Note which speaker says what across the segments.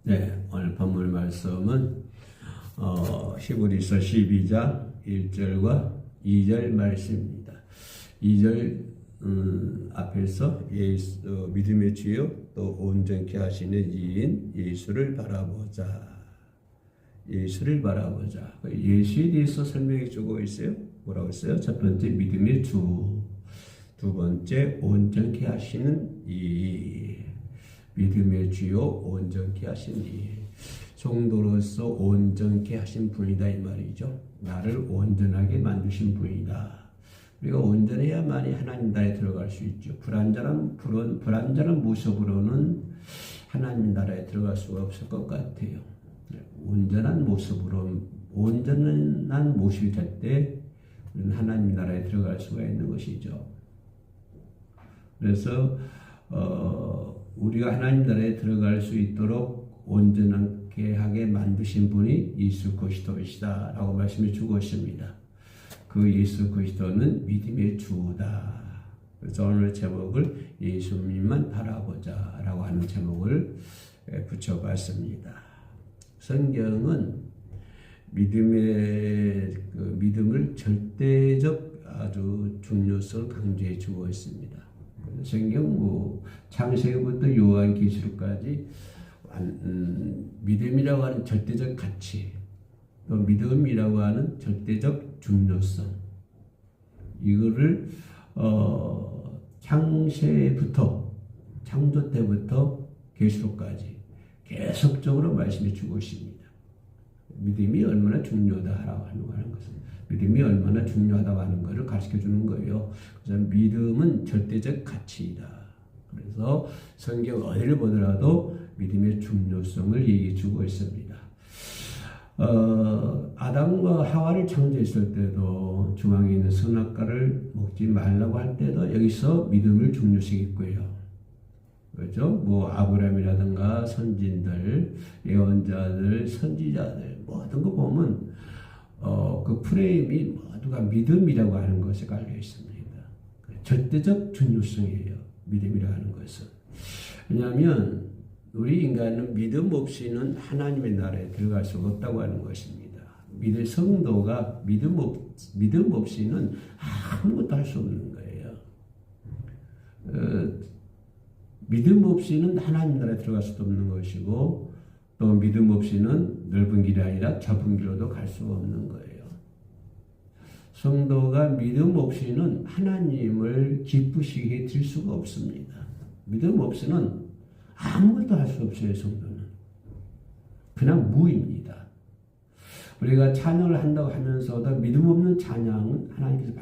Speaker 1: 네, 오늘 본문 말씀은 히브리서 12장 1절과 2절 말씀입니다. 2절 앞에서 믿음의 주요 또 온전케 하시는 이인 예수를 바라보자. 예수를 바라보자. 예수에 대해서 설명해 주고 있어요. 뭐라고 했어요? 첫 번째 믿음의 주, 두 번째 온전케 하시는 이 믿음의 주요 온전케 하신 이 성도로서 온전케 하신 분이다 이 말이죠. 나를 온전하게 만드신 분이다. 우리가 온전해야만이 하나님 나라에 들어갈 수 있죠. 불완전한 모습으로는 하나님 나라에 들어갈 수가 없을 것 같아요. 온전한 모습으로 온전한 모습이 될 때 우리는 하나님 나라에 들어갈 수가 있는 것이죠. 그래서 우리가 하나님 나라에 들어갈 수 있도록 온전하게 하게 만드신 분이 예수 그리스도이시다 라고 말씀해 주고 있습니다. 그 예수 그리스도는 믿음의 주다. 그래서 오늘 제목을 예수님만 바라보자 라고 하는 제목을 붙여봤습니다. 성경은 믿음을 절대적 아주 중요성을 강조해 주고 있습니다. 성경 창세기부터 요한계시록까지 믿음이라고 하는 절대적 가치, 또 믿음이라고 하는 절대적 중요성, 이거를 창조 때부터 계시록까지 계속적으로 말씀해 주고 있습니다. 믿음이 얼마나 중요하다라고 하는 것은 믿음이 얼마나 중요하다고 하는 것을 가르쳐 주는 거예요. 그래서 믿음은 절대적 가치이다. 그래서 성경 어디를 보더라도 믿음의 중요성을 얘기해 주고 있습니다. 아담과 하와를 창조했을 때도 중앙에 있는 선악과를 먹지 말라고 할 때도 여기서 믿음을 중요시했고요. 그렇죠? 아브라함이라든가 선진들, 예언자들, 선지자들 모든 거 보면 그 프레임이 모두가 믿음이라고 하는 것에 깔려 있습니다. 절대적 중요성이에요. 믿음이라고 하는 것은. 왜냐하면 우리 인간은 믿음 없이는 하나님의 나라에 들어갈 수가 없다고 하는 것입니다. 성도가 믿음 없이는 아무것도 할 수 없는 거예요. 믿음 없이는 하나님 나라에 들어갈 수도 없는 것이고, 또 믿음 없이는 넓은 길이 아니라 좁은 길로도 갈 수가 없는 거예요. 성도가 믿음 없이는 하나님을 기쁘시게 해드릴 수가 없습니다. 믿음 없이는 아무것도 할 수 없어요. 성도는 그냥 무입니다. 우리가 찬양을 한다고 하면서도 믿음 없는 찬양은 하나님께서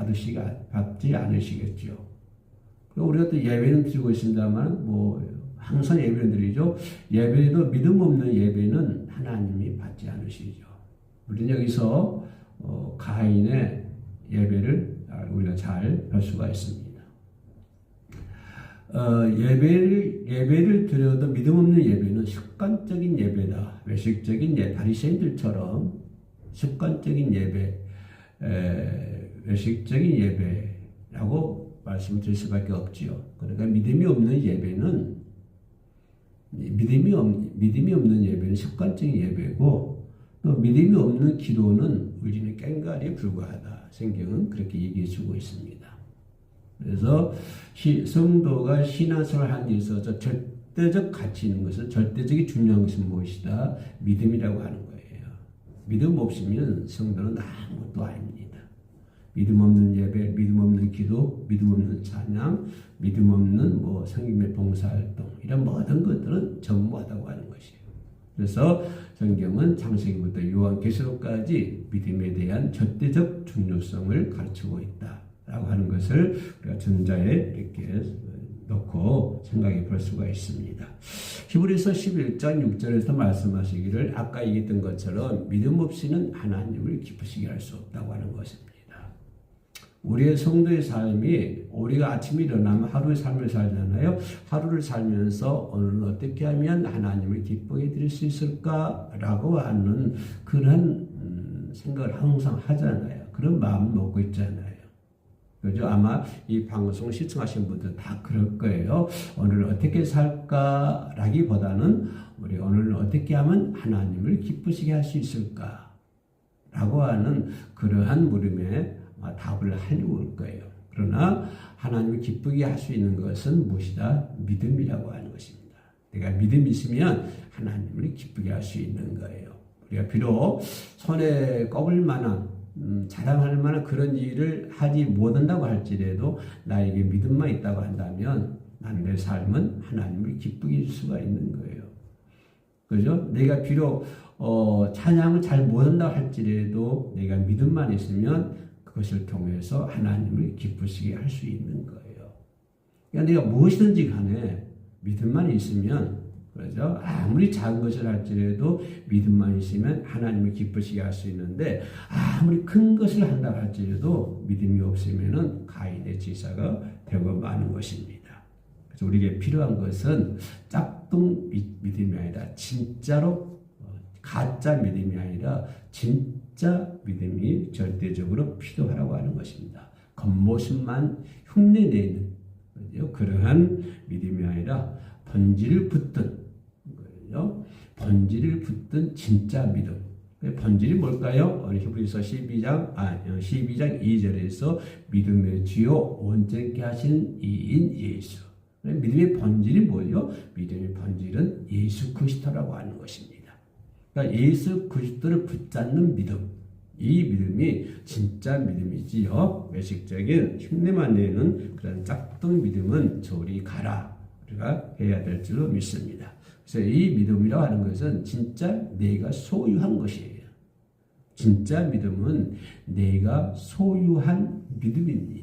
Speaker 1: 받지 않으시겠죠. 그리고 우리가 또 예배는 드리고 있습니다만 항상 예배는 드리죠. 예배도 믿음 없는 예배는 하나님이 받지 않으시죠. 우리는 여기서 가인의 예배를 우리가 잘 볼 수가 있습니다. 예배를 드려도 믿음 없는 예배는 습관적인 예배다. 외식적인 바리새인들처럼 습관적인 예배, 외식적인 예배라고 말씀드릴 수밖에 없지요. 그러니까 믿음이 없는 예배는 습관적인 예배고, 또 믿음이 없는 기도는 우리는 꽹과리에 불과하다. 성경은 그렇게 얘기해 주고 있습니다. 그래서 성도가 신앙생활을 하는 데 있어서 절대적 가치 있는 것은, 절대적인 중요한 것은 무엇이다? 믿음이라고 하는 거예요. 믿음 없으면 성도는 아무것도 아닙니다. 믿음 없는 예배, 믿음 없는 기도, 믿음 없는 찬양, 믿음 없는 성김의 봉사활동, 이런 모든 것들은 전무하다고 하는 것이에요. 그래서 성경은 창세기부터 요한계시록까지 믿음에 대한 절대적 중요성을 가르치고 있다라고 하는 것을 우리가 전자에 이렇게 놓고 생각해 볼 수가 있습니다. 히브리서 11장 6절에서 말씀하시기를 아까 얘기했던 것처럼 믿음 없이는 하나님을 기쁘시게 할 수 없다고 하는 것입니다. 우리의 성도의 삶이, 우리가 아침에 일어나면 하루의 삶을 살잖아요. 하루를 살면서 오늘은 어떻게 하면 하나님을 기쁘게 드릴 수 있을까라고 하는 그런 생각을 항상 하잖아요. 그런 마음을 먹고 있잖아요. 그죠? 아마 이 방송 시청하신 분들 다 그럴 거예요. 오늘 어떻게 살까라기보다는 우리 오늘 어떻게 하면 하나님을 기쁘시게 할 수 있을까? 라고 하는 그러한 물음에 답을 하려고 할 거예요. 그러나 하나님을 기쁘게 할 수 있는 것은 무엇이다? 믿음이라고 하는 것입니다. 내가 믿음이 있으면 하나님을 기쁘게 할 수 있는 거예요. 우리가 비록 손에 꼽을 만한 자랑할 만한 그런 일을 하지 못한다고 할지라도 나에게 믿음만 있다고 한다면 나는 내 삶은 하나님을 기쁘게 해줄 수가 있는 거예요. 그죠? 내가 비록 찬양을 잘 못한다고 할지라도 내가 믿음만 있으면 그것을 통해서 하나님을 기쁘시게 할 수 있는 거예요. 그러니까 내가 무엇이든지 간에 믿음만 있으면, 그렇죠? 아무리 작은 것을 할지라도 믿음만 있으면 하나님을 기쁘시게 할 수 있는데, 아무리 큰 것을 한다고 할지라도 믿음이 없으면은 가인의 제사가 되고 마는 것입니다. 그래서 우리에게 필요한 것은 짝퉁 믿음이 아니라 진짜로 가짜 믿음이 아니라 진짜 믿음이 절대적으로 필요하라고 하는 것입니다. 겉모습만 흉내내는 그러한 믿음이 아니라 본질을 붙든 거예요. 본질을 붙든 진짜 믿음. 본질이 뭘까요? 히브리서 12장 2절에서 믿음의 주요 온전케 하신 이인 예수. 믿음의 본질이 뭐예요? 믿음의 본질은 예수 그리스도라고 하는 것입니다. 그러니까 예수 그리스도를 붙잡는 믿음, 이 믿음이 진짜 믿음이지요. 외식적인 흉내만 내는 그런 짝퉁 믿음은 저리 가라, 우리가 해야 될 줄로 믿습니다. 그래서 이 믿음이라고 하는 것은 진짜 내가 소유한 것이에요. 진짜 믿음은 내가 소유한 믿음입니다.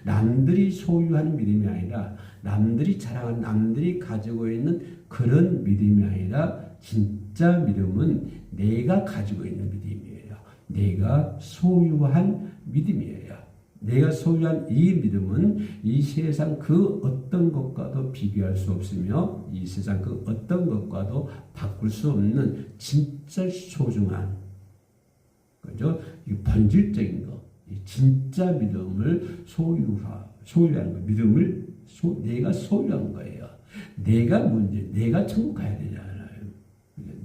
Speaker 1: 남들이 소유하는 믿음이 아니라 남들이 자랑하는, 남들이 가지고 있는 그런 믿음이 아니라 진짜 믿음은 내가 가지고 있는 믿음이에요. 내가 소유한 믿음이에요. 내가 소유한 이 믿음은 이 세상 그 어떤 것과도 비교할 수 없으며 이 세상 그 어떤 것과도 바꿀 수 없는 진짜 소중한, 그죠? 이 본질적인 것, 이 진짜 믿음을 소유하는 거, 믿음을 내가 소유한 거예요. 내가 내가 천국 가야 되잖아요.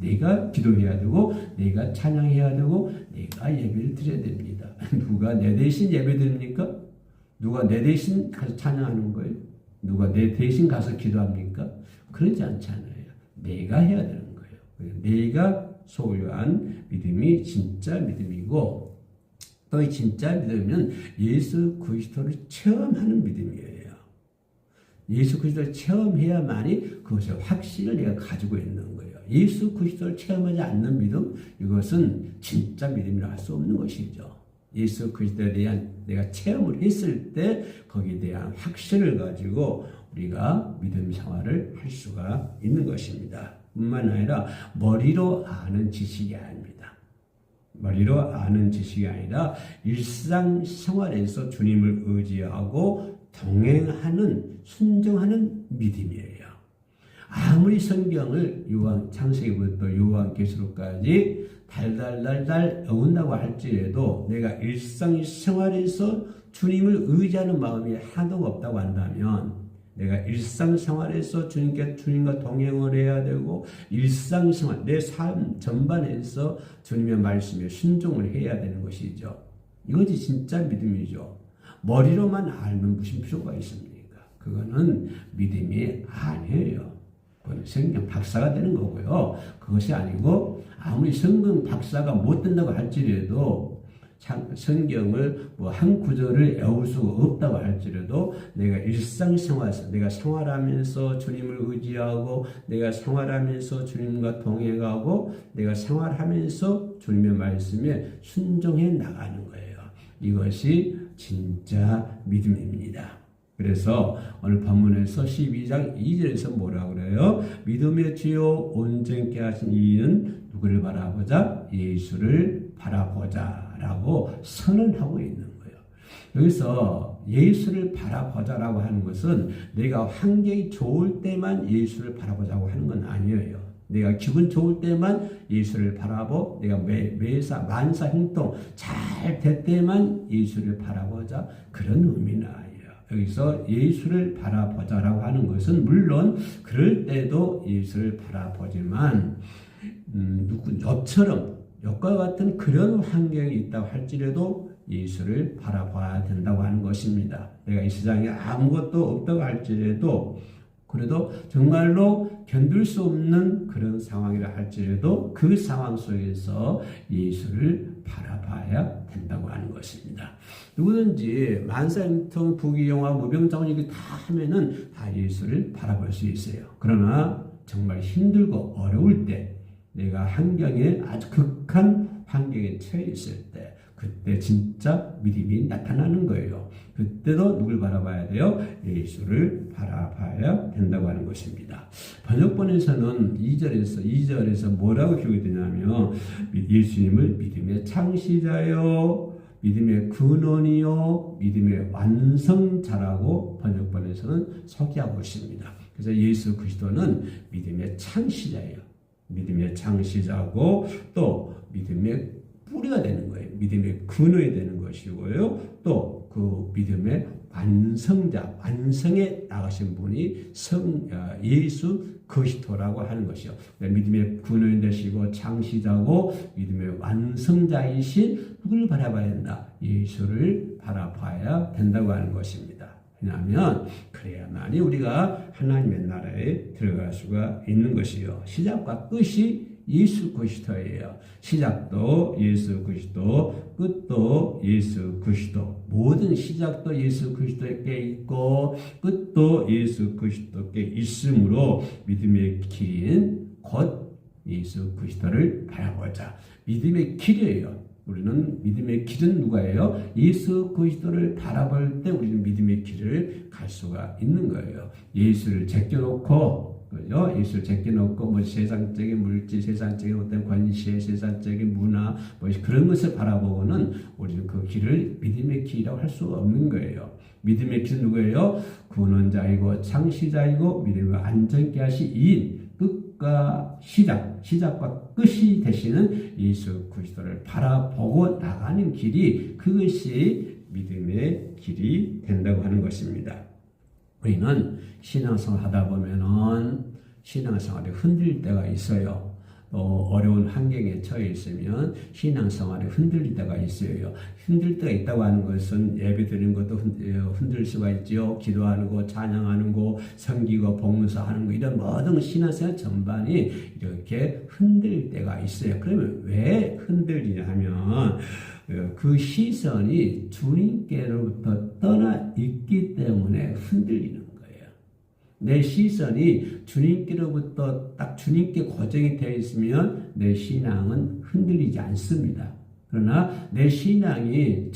Speaker 1: 내가 기도해야 되고, 내가 찬양해야 되고, 내가 예배를 드려야 됩니다. 누가 내 대신 예배 드립니까? 누가 내 대신 가서 찬양하는 거예요? 누가 내 대신 가서 기도합니까? 그러지 않잖아요. 내가 해야 되는 거예요. 내가 소유한 믿음이 진짜 믿음이고, 또 이 진짜 믿음은 예수 그리스도를 체험하는 믿음이에요. 예수 그리스도를 체험해야만이 그것의 확신을 내가 가지고 있는 거예요. 예수 그리스도를 체험하지 않는 믿음, 이것은 진짜 믿음이라 할 수 없는 것이죠. 예수 그리스도에 대한 내가 체험을 했을 때 거기에 대한 확신을 가지고 우리가 믿음 생활을 할 수가 있는 것입니다. 뿐만 아니라 머리로 아는 지식이 아닙니다. 머리로 아는 지식이 아니라 일상생활에서 주님을 의지하고 동행하는, 순종하는 믿음이에요. 아무리 성경을 창세기부터 요한계시록까지 달달달달 외운다고 할지라도 내가 일상생활에서 주님을 의지하는 마음이 하나도 없다고 한다면, 내가 일상생활에서 주님과 동행을 해야 되고 일상생활, 내 삶 전반에서 주님의 말씀에 순종을 해야 되는 것이죠. 이것이 진짜 믿음이죠. 머리로만 알면 무슨 필요가 있습니까? 그거는 믿음이 아니에요. 그건 성경 박사가 되는 거고요. 그것이 아니고 아무리 성경 박사가 못 된다고 할지라도 성경을 한 구절을 외울 수가 없다고 할지라도 내가 일상생활에서 내가 생활하면서 주님을 의지하고 내가 생활하면서 주님과 동행하고 내가 생활하면서 주님의 말씀에 순종해 나가는 거예요. 이것이 진짜 믿음입니다. 그래서 오늘 본문에서 12장 2절에서 뭐라 그래요? 믿음의 주요 온전케 하신 이는 누구를 바라보자? 예수를 바라보자 라고 선언하고 있는 거예요. 여기서 예수를 바라보자라고 하는 것은 내가 환경이 좋을 때만 예수를 바라보자고 하는 건 아니에요. 내가 기분 좋을 때만 예수를 바라보, 내가 만사 행동 잘 될 때만 예수를 바라보자, 그런 의미는 아니에요. 여기서 예수를 바라보자라고 하는 것은 물론 그럴 때도 예수를 바라보지만 욥처럼 욥과 같은 그런 환경이 있다고 할지라도 예수를 바라봐야 된다고 하는 것입니다. 내가 이 세상에 아무것도 없다고 할지라도 그래도 정말로 견딜 수 없는 그런 상황이라 할지라도 그 상황 속에서 예수를 바라봐야 된다고 하는 것입니다. 누구든지 만사형통, 부귀영화, 무병장수 이게 다 하면은 다 예수를 바라볼 수 있어요. 그러나 정말 힘들고 어려울 때 내가 환경에 아주 극한 환경에 처해 있을 때 그때 진짜 믿음이 나타나는 거예요. 그때도 누굴 바라봐야 돼요? 예수를 바라봐야 된다고 하는 것입니다. 번역본에서는 2절에서 뭐라고 기록이 되냐면 예수님을 믿음의 창시자요, 믿음의 근원이요, 믿음의 완성자라고 번역본에서는 소개하고 있습니다. 그래서 예수 그리스도는 믿음의 창시자예요. 믿음의 창시자고 또 믿음의 뿌리가 되는 거예요. 믿음의 근원이 되는 것이고요. 또 그 믿음의 완성자, 완성에 나가신 분이 예수 그리스도라고 하는 것이요. 믿음의 근원이 되시고 창시자고 믿음의 완성자이신 누구를 바라봐야 된다? 예수를 바라봐야 된다고 하는 것입니다. 왜냐하면 그래야만이 우리가 하나님의 나라에 들어갈 수가 있는 것이요. 시작과 끝이 예수 그리스도예요. 시작도 예수 그리스도, 끝도 예수 그리스도. 모든 시작도 예수 그리스도께 있고 끝도 예수 그리스도께 있으므로 믿음의 길인 곧 예수 그리스도를 바라보자. 믿음의 길이에요. 우리는 믿음의 길은 누가예요? 예수 그리스도를 바라볼 때 우리는 믿음의 길을 갈 수가 있는 거예요. 예수를 제껴놓고 그죠? 예수를 제껴놓고 뭐 세상적인 물질, 세상적인 어떤 관시, 세상적인 문화 뭐 그런 것을 바라보고는 우리는 그 길을 믿음의 길이라고 할 수 없는 거예요. 믿음의 길은 누구예요? 근원자이고 창시자이고 믿음을 안전케 하시 이인 끝과 시작과 끝이 되시는 예수 그리스도를 바라보고 나가는 길이 그것이 믿음의 길이 된다고 하는 것입니다. 우리는 신앙생활 하다 보면은 신앙생활이 흔들릴 때가 있어요. 어려운 환경에 처해 있으면 신앙생활이 흔들릴 때가 있어요. 흔들 때가 있다고 하는 것은 예배 드리는 것도 흔들 수가 있죠. 기도하는 거, 찬양하는 거, 섬기고 봉사하는 거 이런 모든 신앙생활 전반이 이렇게 흔들릴 때가 있어요. 그러면 왜 흔들리냐 하면 그 시선이 주님께로부터 떠나 있기 때문에 흔들리는 거예요. 내 시선이 주님께로부터 딱 주님께 고정이 되어 있으면 내 신앙은 흔들리지 않습니다. 그러나 내 신앙이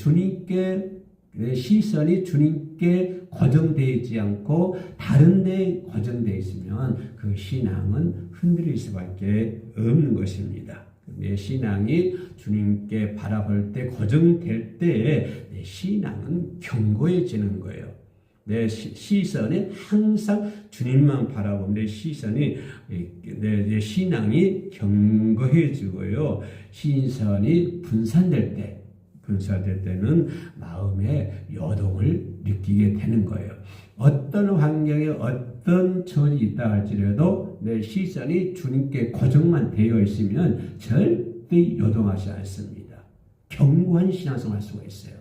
Speaker 1: 내 시선이 주님께 고정되지 않고 다른 데에 고정되어 있으면 그 신앙은 흔들릴 수밖에 없는 것입니다. 내 신앙이 주님께 바라볼 때 고정될 때에 내 신앙은 견고해지는 거예요. 내 시선이 항상 주님만 바라보면 내 시선이 내 신앙이 견고해지고요. 시선이 분산될 때는 마음의 요동을 느끼게 되는 거예요. 어떤 환경에 어떤 처지 있다 할지라도 내 시선이 주님께 고정만 되어 있으면 절대 요동하지 않습니다. 견고한 신앙생활 할 수가 있어요.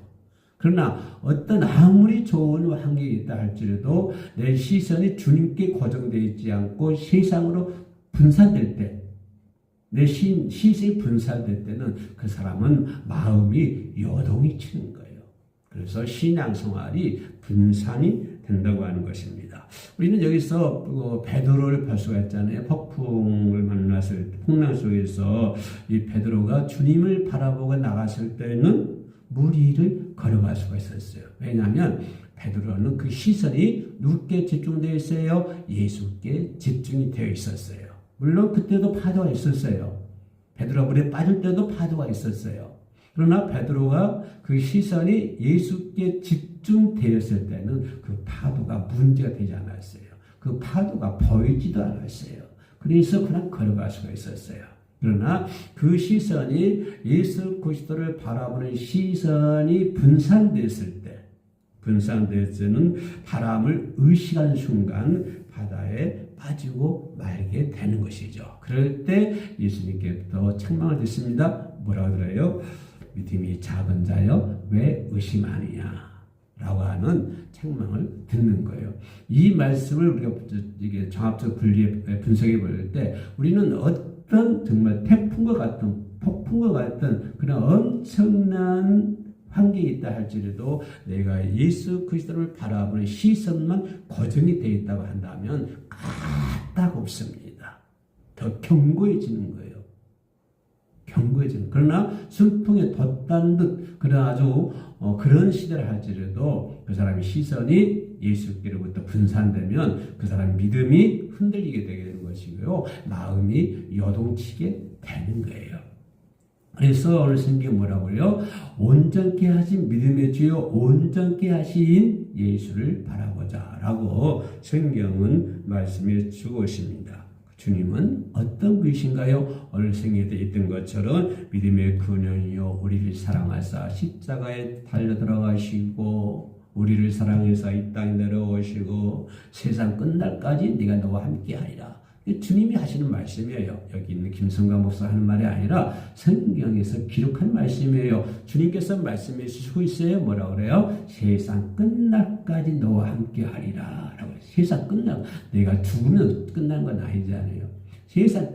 Speaker 1: 그러나 어떤 아무리 좋은 환경이 있다 할지라도 내 시선이 주님께 고정되어 있지 않고 세상으로 분산될 때, 내 시선이 분산될 때는 그 사람은 마음이 요동이 치는 거예요. 그래서 신앙생활이 분산이 된다고 하는 것입니다. 우리는 여기서 베드로를 볼 수가 있잖아요. 폭풍을 만났을 때, 풍랑 속에서 이 베드로가 주님을 바라보고 나갔을 때는 물 위를 걸어갈 수가 있었어요. 왜냐하면 베드로는 그 시선이 누구께 집중되어 있어요? 예수께 집중이 되어 있었어요. 물론 그때도 파도가 있었어요. 베드로가 물에 빠질 때도 파도가 있었어요. 그러나 베드로가 그 시선이 예수께 집중되었을 때는 그 파도가 문제가 되지 않았어요. 그 파도가 보이지도 않았어요. 그래서 그냥 걸어갈 수가 있었어요. 그러나 그 시선이 예수 그리스도를 바라보는 시선이 분산됐을 때, 분산돼서는 바람을 의식한 순간 바다에 빠지고 말게 되는 것이죠. 그럴 때 예수님께부터 책망을 듣습니다. 뭐라고 들어요? 믿음이 작은 자여 왜 의심하느냐 라고 하는 책망을 듣는 거예요. 이 말씀을 우리가 이게 종합적 분석해 볼 때 우리는 어떤 정말 태풍과 같은 폭풍과 같은 그런 엄청난 환경이 있다 할지라도 내가 예수 그리스도를 바라보는 시선만 고정이 되어 있다고 한다면 까딱없습니다. 더 견고해지는 거예요. 견고해지는. 그러나 순풍에 돛단 듯 그런 아주 그런 시대를 할지라도 그 사람의 시선이 예수께로부터 분산되면 그 사람의 믿음이 흔들리게 되게 되는 것이고요. 마음이 요동치게 되는 거예요. 그래서 오늘 성경이 뭐라고요? 온전케 하신 믿음의 주요 온전케 하신 예수를 바라보자 라고 성경은 말씀해 주고 있습니다. 주님은 어떤 분이신가요? 오늘 성경에 있던 것처럼 믿음의 근원이요 우리를 사랑하사 십자가에 달려 들어가시고 우리를 사랑해서 이 땅에 내려오시고 세상 끝날까지 네가 너와 함께하리라. 주님이 하시는 말씀이에요. 여기 있는 김성관 목사 하는 말이 아니라 성경에서 기록한 말씀이에요. 주님께서 말씀해 주시고 있어요. 뭐라고 그래요? 세상 끝날까지 너와 함께 하리라. 라고 해요. 세상 끝나, 내가 죽으면 끝난 건 아니잖아요. 세상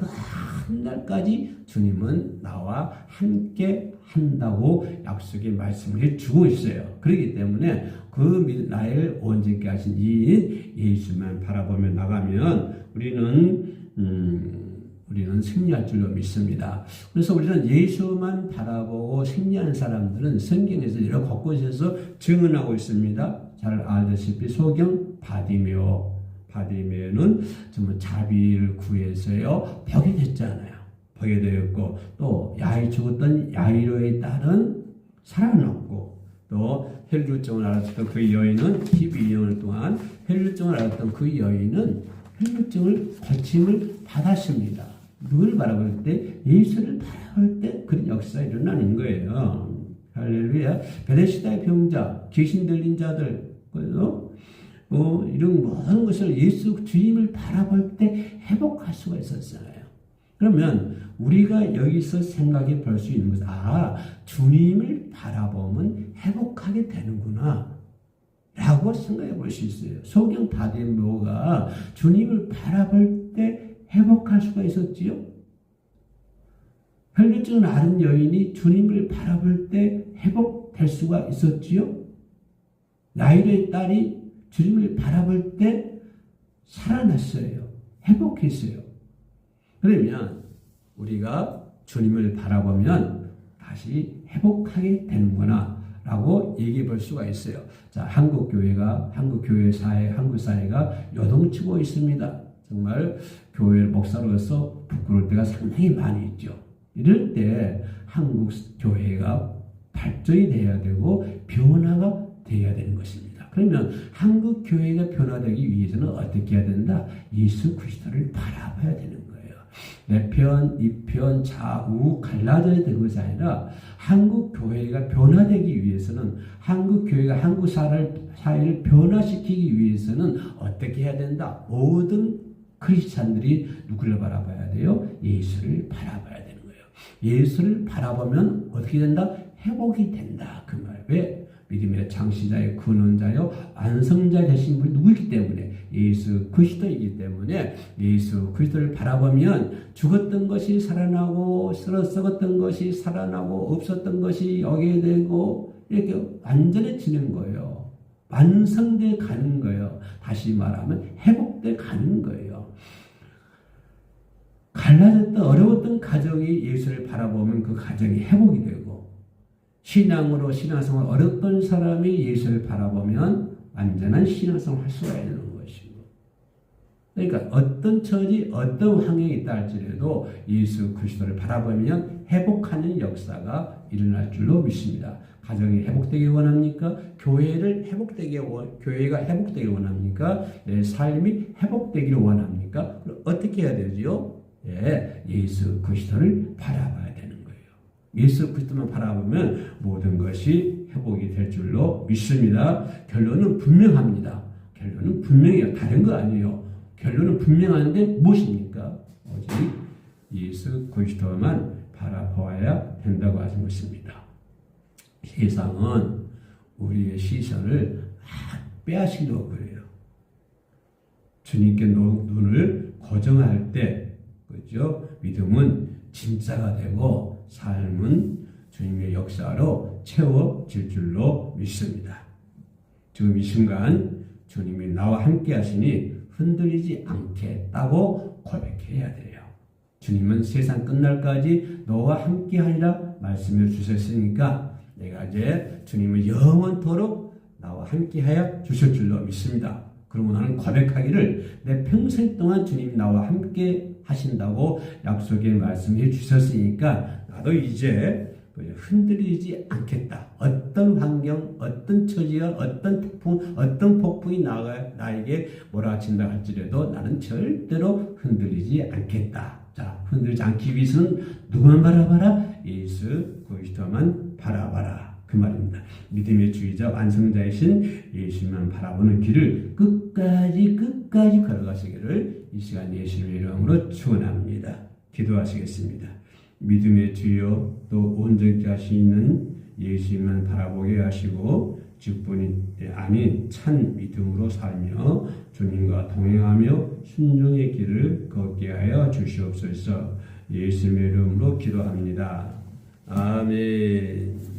Speaker 1: 끝날까지 주님은 나와 함께 한다고 약속의 말씀을 해주고 있어요. 그렇기 때문에 그 나를 온전케 하신 이 예수만 바라보며 나가면 우리는 승리할 줄로 믿습니다. 그래서 우리는 예수만 바라보고 승리하는 사람들은 성경에서 여러 곳곳에서 증언하고 있습니다. 잘 알다시피 소경 바디메오는 정말 자비를 구해서요 보게 됐잖아요. 보게 되었고 또 죽었던 야이로의 딸은 살아났고 또 혈루증을 앓았던 그 여인은 12년을 동안 혈루증을 앓았던 그 여인은 혈루증을 고침을 받았습니다. 누굴 바라볼 때? 예수를 바라볼 때 그런 역사가 일어나는 거예요. 할렐루야. 베데시다의 병자, 귀신 들린 자들, 이런 모든 것을 예수 주님을 바라볼 때 회복할 수가 있었잖아요. 그러면 우리가 여기서 생각해 볼 수 있는 것은 주님을 바라보면 회복하게 되는구나 라고 생각해 볼 수 있어요. 소경 바디메오가 주님을 바라볼 때 회복할 수가 있었지요. 혈루증을 앓은 여인이 주님을 바라볼 때 회복될 수가 있었지요. 야이로의 딸이 주님을 바라볼 때 살아났어요. 회복했어요. 그러면 우리가 주님을 바라보면 다시 회복하게 되는구나 라고 얘기해 볼 수가 있어요. 자, 한국 사회가 요동치고 있습니다. 정말 교회 목사로서 부끄러울 때가 상당히 많이 있죠. 이럴 때 한국 교회가 발전이 돼야 되고 변화가 돼야 되는 것입니다. 그러면 한국 교회가 변화되기 위해서는 어떻게 해야 된다? 예수 그리스도를 바라봐야 되는 거예요. 내 편, 이 편, 좌우 갈라져야 되는 것이 아니라 한국 교회가 변화되기 위해서는 한국 교회가 한국 사회를 변화시키기 위해서는 어떻게 해야 된다? 모든 크리스찬들이 누구를 바라봐야 돼요? 예수를 바라봐야 되는 거예요. 예수를 바라보면 어떻게 된다? 회복이 된다. 그 말. 왜? 믿음의 창시자의 근원자요 완성자 되신 분이 누구이기 때문에 예수 그리스도이기 때문에 예수 그리스도를 바라보면 죽었던 것이 살아나고 썩었던 것이 살아나고 없었던 것이 오게 되고 이렇게 완전해지는 거예요. 완성돼 가는 거예요. 다시 말하면 회복돼 가는 거예요. 갈라졌던 어려웠던 가정이 예수를 바라보면 그 가정이 회복이 되고 신앙생활 어렵던 사람이 예수를 바라보면 완전한 신앙생활을 할 수가 있는 것이고 그러니까 어떤 처지 어떤 환경이 있다 할지라도 예수 그리스도를 바라보면 회복하는 역사가 일어날 줄로 믿습니다. 가정이 회복되길 원합니까? 교회가 회복되길 원합니까? 내 삶이 회복되기를 원합니까? 그럼 어떻게 해야 되죠? 예수 그리스도를 바라봐야 되는 거예요. 예수 그리스도만 바라보면 모든 것이 회복이 될 줄로 믿습니다. 결론은 분명합니다. 결론은 분명해요. 다른 거 아니에요. 결론은 분명한데 무엇입니까? 오직 예수 그리스도만 바라보아야 된다고 하신 것입니다. 세상은 우리의 시선을 막 빼앗으려고 그래요. 주님께 눈을 고정할 때, 그죠? 믿음은 진짜가 되고 삶은 주님의 역사로 채워질 줄로 믿습니다. 지금 이 순간 주님이 나와 함께 하시니 흔들리지 않겠다고 고백해야 돼요. 주님은 세상 끝날까지 너와 함께 하리라 말씀을 주셨으니까 내가 이제 주님을 영원토록 나와 함께 하여 주실 줄로 믿습니다. 그러면 나는 고백하기를 내 평생 동안 주님이 나와 함께 하신다고 약속의 말씀해 주셨으니까 나도 이제 흔들리지 않겠다. 어떤 환경, 어떤 처지와 어떤 태풍, 어떤 폭풍이 나에게 몰아친다 할지라도 나는 절대로 흔들리지 않겠다. 자, 흔들리지 않기 위해서는 누구만 바라봐라? 예수 그리스도만 바라봐라. 그 말입니다. 믿음의 주의자 완성자이신 예수만 바라보는 길을 끝까지 걸어가시기를 이 시간 예수님의 이름으로 축원합니다. 기도하시겠습니다. 믿음의 주여 또 온전자시는 예수님만 바라보게 하시고 직분이 아닌 참 믿음으로 살며 주님과 동행하며 순종의 길을 걷게 하여 주시옵소서. 예수님의 이름으로 기도합니다. 아멘.